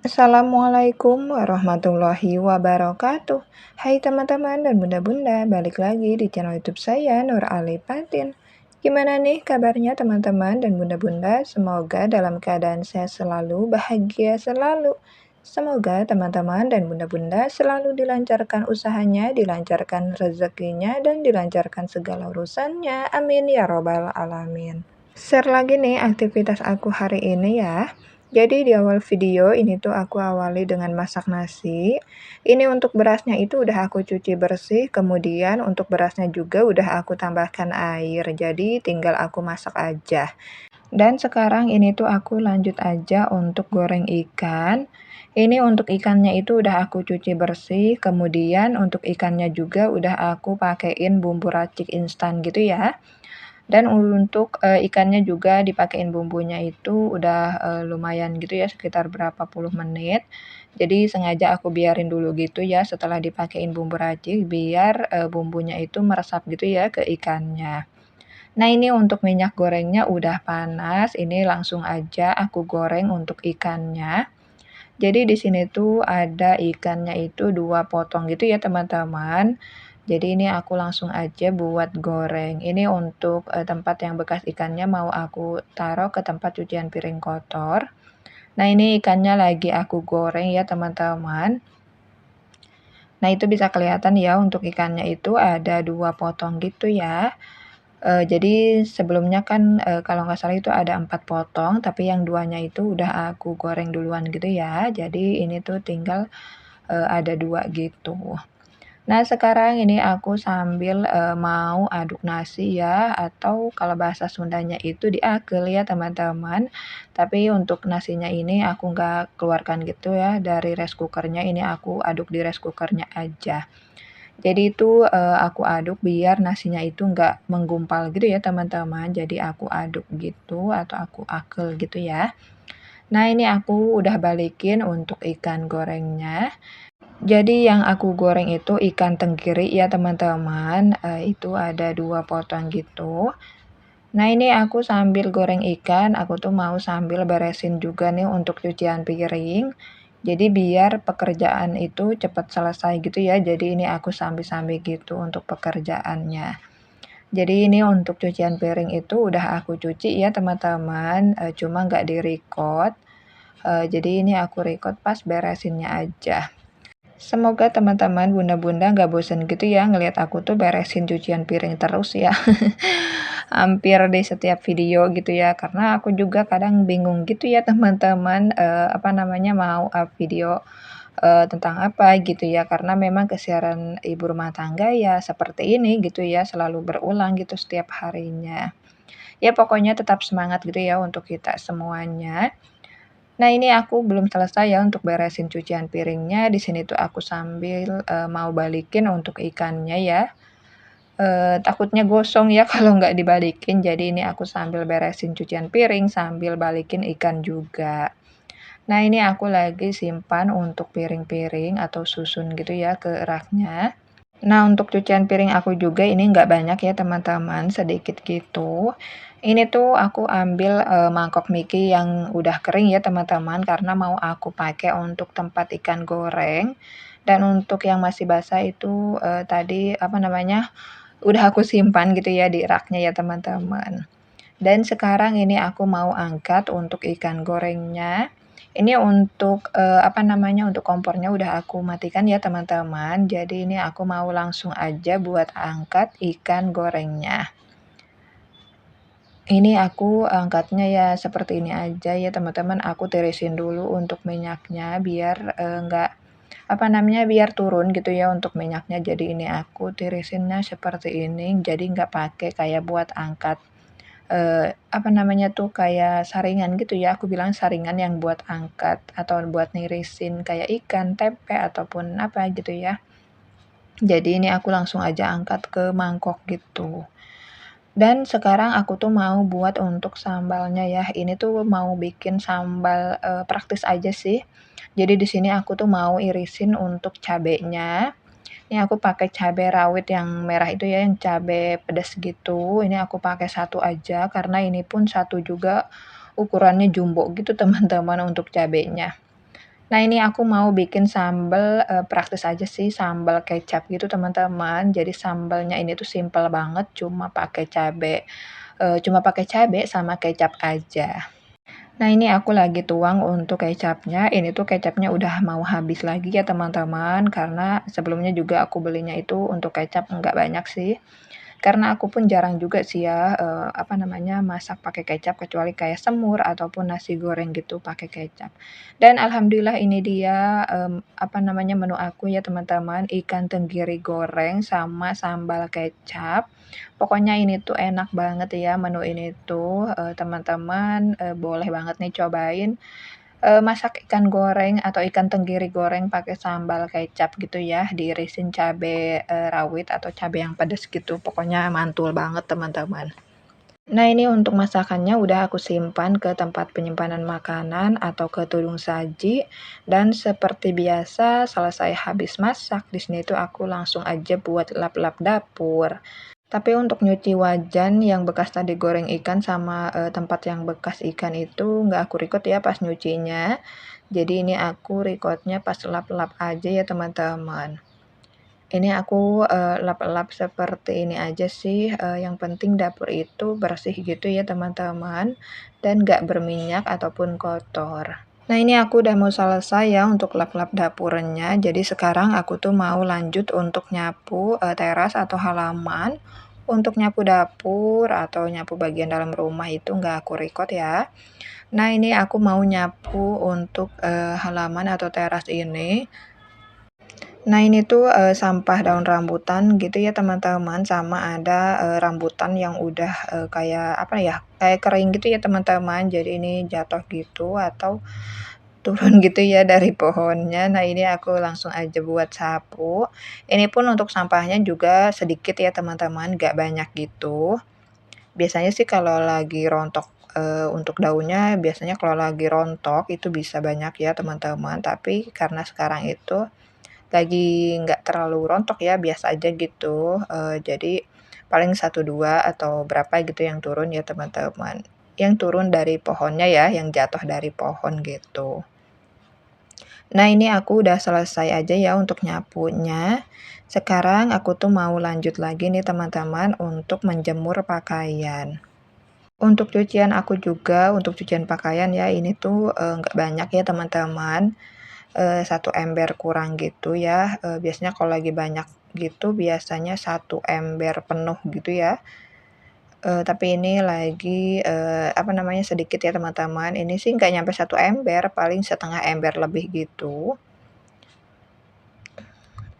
Assalamualaikum warahmatullahi wabarakatuh. Hai teman-teman dan bunda-bunda, balik lagi di channel YouTube saya Nur Ali Patin. Gimana nih kabarnya teman-teman dan bunda-bunda? Semoga dalam keadaan sehat selalu, bahagia selalu. Semoga teman-teman dan bunda-bunda selalu dilancarkan usahanya, dilancarkan rezekinya, dan dilancarkan segala urusannya. Amin ya robbal alamin. Share lagi nih aktivitas aku hari ini ya. Jadi di awal video ini tuh aku awali dengan masak nasi. Ini untuk berasnya itu udah aku cuci bersih, kemudian untuk berasnya juga udah aku tambahkan air. Jadi tinggal aku masak aja. Dan sekarang ini tuh aku lanjut aja untuk goreng ikan. Ini untuk ikannya itu udah aku cuci bersih, kemudian untuk ikannya juga udah aku pakein bumbu racik instan gitu ya. Dan untuk, ikannya juga dipakein bumbunya itu udah, lumayan gitu ya, sekitar berapa puluh menit. Jadi sengaja aku biarin dulu gitu ya setelah dipakein bumbu racik biar, bumbunya itu meresap gitu ya ke ikannya. Nah ini untuk minyak gorengnya udah panas, ini langsung aja aku goreng untuk ikannya. Jadi di sini tuh ada ikannya itu 2 potong gitu ya teman-teman. Jadi ini aku langsung aja buat goreng. Ini untuk, tempat yang bekas ikannya mau aku taruh ke tempat cucian piring kotor. Nah ini ikannya lagi aku goreng ya teman-teman. Nah itu bisa kelihatan ya untuk ikannya itu ada 2 potong gitu ya. Jadi sebelumnya kan, kalau nggak salah itu ada 4 potong, tapi yang duanya itu udah aku goreng duluan gitu ya. Jadi ini tuh tinggal, ada 2 gitu. Nah, sekarang ini aku sambil, mau aduk nasi ya, atau kalau bahasa Sundanya itu diakel ya, teman-teman. Tapi untuk nasinya ini aku nggak keluarkan gitu ya dari rice cooker-nya, ini aku aduk di rice cooker-nya aja. Jadi itu, aku aduk biar nasinya itu nggak menggumpal gitu ya, teman-teman. Jadi aku aduk gitu atau aku akel gitu ya. Nah, ini aku udah balikin untuk ikan gorengnya. Jadi yang aku goreng itu ikan tenggiri ya teman-teman, itu ada 2 potong gitu. Nah ini aku sambil goreng ikan, aku tuh mau sambil beresin juga nih untuk cucian piring. Jadi biar pekerjaan itu cepat selesai gitu ya, jadi ini aku sambil-sambil gitu untuk pekerjaannya. Jadi ini untuk cucian piring itu udah aku cuci ya teman-teman, cuma nggak di-record, jadi ini aku record pas beresinnya aja. Semoga teman-teman bunda-bunda nggak bosen gitu ya ngelihat aku tuh beresin cucian piring terus ya. Hampir di setiap video gitu ya, karena aku juga kadang bingung gitu ya teman-teman, apa namanya, mau up video, tentang apa gitu ya, karena memang kesiaran ibu rumah tangga ya seperti ini gitu ya, selalu berulang gitu setiap harinya. Ya pokoknya tetap semangat gitu ya untuk kita semuanya. Nah, ini aku belum selesai ya untuk beresin cucian piringnya. Di sini tuh aku sambil, mau balikin untuk ikannya ya. Takutnya gosong ya kalau nggak dibalikin. Jadi ini aku sambil beresin cucian piring, sambil balikin ikan juga. Nah, ini aku lagi simpan untuk piring-piring atau susun gitu ya ke raknya. Nah, untuk cucian piring aku juga ini nggak banyak ya teman-teman, sedikit gitu. Ini tuh aku ambil, mangkok Miki yang udah kering ya teman-teman, karena mau aku pakai untuk tempat ikan goreng. Dan untuk yang masih basah itu, tadi, apa namanya, udah aku simpan gitu ya di raknya ya teman-teman. Dan sekarang ini aku mau angkat untuk ikan gorengnya. Ini untuk, apa namanya, untuk kompornya udah aku matikan ya teman-teman. Jadi ini aku mau langsung aja buat angkat ikan gorengnya. Ini aku angkatnya ya seperti ini aja ya teman-teman, aku tirisin dulu untuk minyaknya biar, enggak, apa namanya, biar turun gitu ya untuk minyaknya. Jadi ini aku tirisinnya seperti ini, jadi nggak pakai kayak buat angkat, apa namanya tuh, kayak saringan gitu ya, aku bilang saringan yang buat angkat atau buat nirisin kayak ikan, tempe, ataupun apa gitu ya. Jadi ini aku langsung aja angkat ke mangkok gitu. Dan sekarang aku tuh mau buat untuk sambalnya ya, ini tuh mau bikin sambal, praktis aja sih. Jadi di sini aku tuh mau irisin untuk cabenya. Ini aku pakai cabai rawit yang merah itu ya, yang cabai pedas gitu. Ini aku pakai satu aja karena ini pun satu juga ukurannya jumbo gitu teman-teman untuk cabenya. Nah, ini aku mau bikin sambal, praktis aja sih, sambal kecap gitu, teman-teman. Jadi sambalnya ini tuh simpel banget, cuma pakai cabe sama kecap aja. Nah, ini aku lagi tuang untuk kecapnya. Ini tuh kecapnya udah mau habis lagi ya, teman-teman, karena sebelumnya juga aku belinya itu untuk kecap nggak banyak sih. Karena aku pun jarang juga sih ya, masak pakai kecap kecuali kayak semur ataupun nasi goreng gitu pakai kecap. Dan alhamdulillah ini dia, menu aku ya teman-teman, ikan tenggiri goreng sama sambal kecap. Pokoknya ini tuh enak banget ya menu ini tuh, teman-teman, boleh banget nih cobain. Masak ikan goreng atau ikan tenggiri goreng pakai sambal kecap gitu ya, diirisin cabe, rawit atau cabe yang pedes gitu, pokoknya mantul banget teman-teman. Nah, ini untuk masakannya udah aku simpan ke tempat penyimpanan makanan atau ke tudung saji, dan seperti biasa selesai habis masak, di sini tuh aku langsung aja buat lap-lap dapur. Tapi untuk nyuci wajan yang bekas tadi goreng ikan sama, tempat yang bekas ikan itu nggak aku record ya pas nyucinya. Jadi ini aku record-nya pas lap-lap aja ya teman-teman. Ini aku, lap-lap seperti ini aja sih, yang penting dapur itu bersih gitu ya teman-teman, dan nggak berminyak ataupun kotor. Nah, ini aku udah mau selesai ya untuk lap-lap dapurnya. Jadi sekarang aku tuh mau lanjut untuk nyapu, teras atau halaman. Untuk nyapu dapur atau nyapu bagian dalam rumah itu nggak aku record ya. Nah, ini aku mau nyapu untuk, halaman atau teras ini. Nah, ini tuh, sampah daun rambutan gitu ya teman-teman, sama ada, rambutan yang udah, kayak kering gitu ya teman-teman. Jadi ini jatuh gitu atau turun gitu ya dari pohonnya. Nah, ini aku langsung aja buat sapu. Ini pun untuk sampahnya juga sedikit ya teman-teman, nggak banyak gitu. Biasanya sih kalau lagi rontok, untuk daunnya biasanya kalau lagi rontok itu bisa banyak ya teman-teman, tapi karena sekarang itu lagi nggak terlalu rontok ya, biasa aja gitu, jadi paling satu 2 atau berapa gitu yang turun ya teman-teman. Yang turun dari pohonnya ya, yang jatuh dari pohon gitu. Nah, ini aku udah selesai aja ya untuk nyapunya. Sekarang aku tuh mau lanjut lagi nih teman-teman untuk menjemur pakaian. Untuk cucian aku juga, untuk cucian pakaian ya, ini tuh, nggak banyak ya teman-teman, 1 ember kurang gitu ya, biasanya kalau lagi banyak gitu biasanya satu ember penuh gitu ya, tapi ini lagi, sedikit ya teman-teman, ini sih nggak nyampe satu ember, paling setengah ember lebih gitu.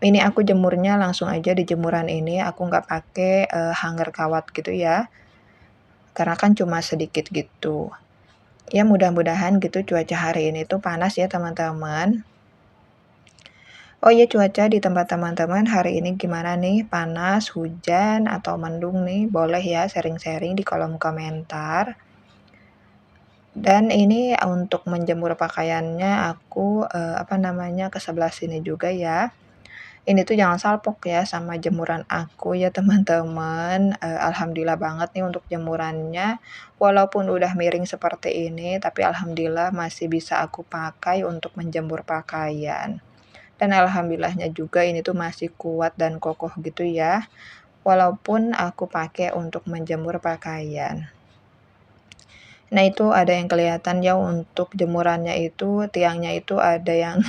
Ini aku jemurnya langsung aja di jemuran ini, aku nggak pakai, hanger kawat gitu ya, karena kan cuma sedikit gitu. Ya mudah-mudahan gitu cuaca hari ini tuh panas ya teman-teman. Oh iya, cuaca di tempat teman-teman hari ini gimana nih? Panas, hujan, atau mendung nih? Boleh ya sharing-sharing di kolom komentar. Dan ini untuk menjemur pakaiannya aku, ke sebelah sini juga ya. Ini tuh jangan salpok ya sama jemuran aku ya teman-teman, alhamdulillah banget nih untuk jemurannya, walaupun udah miring seperti ini, tapi alhamdulillah masih bisa aku pakai untuk menjemur pakaian. Dan alhamdulillahnya juga ini tuh masih kuat dan kokoh gitu ya, walaupun aku pakai untuk menjemur pakaian. Nah, itu ada yang kelihatan ya untuk jemurannya itu, tiangnya itu ada yang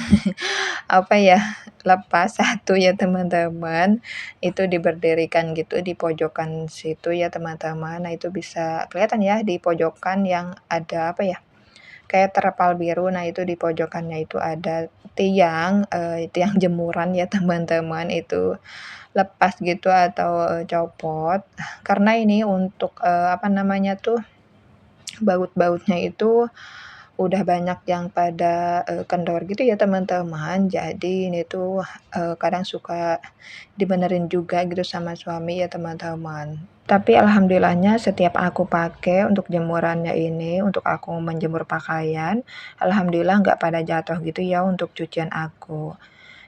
apa ya, lepas satu ya teman-teman, itu diberdirikan gitu di pojokan situ ya teman-teman. Nah, itu bisa kelihatan ya di pojokan yang ada kayak terpal biru. Nah, itu di pojokannya itu ada tiang jemuran ya teman-teman, itu lepas gitu atau, copot. Karena ini untuk, baut-bautnya itu udah banyak yang pada, kendor gitu ya teman-teman. Jadi ini tuh, kadang suka dibenerin juga gitu sama suami ya teman-teman. Tapi alhamdulillahnya setiap aku pakai untuk jemurannya ini, untuk aku menjemur pakaian, alhamdulillah nggak pada jatuh gitu ya untuk cucian aku.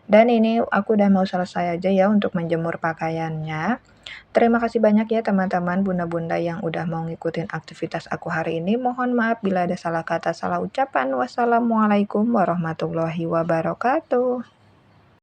Dan ini aku udah mau selesai aja ya untuk menjemur pakaiannya. Terima kasih banyak ya teman-teman bunda-bunda yang udah mau ngikutin aktivitas aku hari ini. Mohon maaf bila ada salah kata, salah ucapan. Wassalamualaikum warahmatullahi wabarakatuh.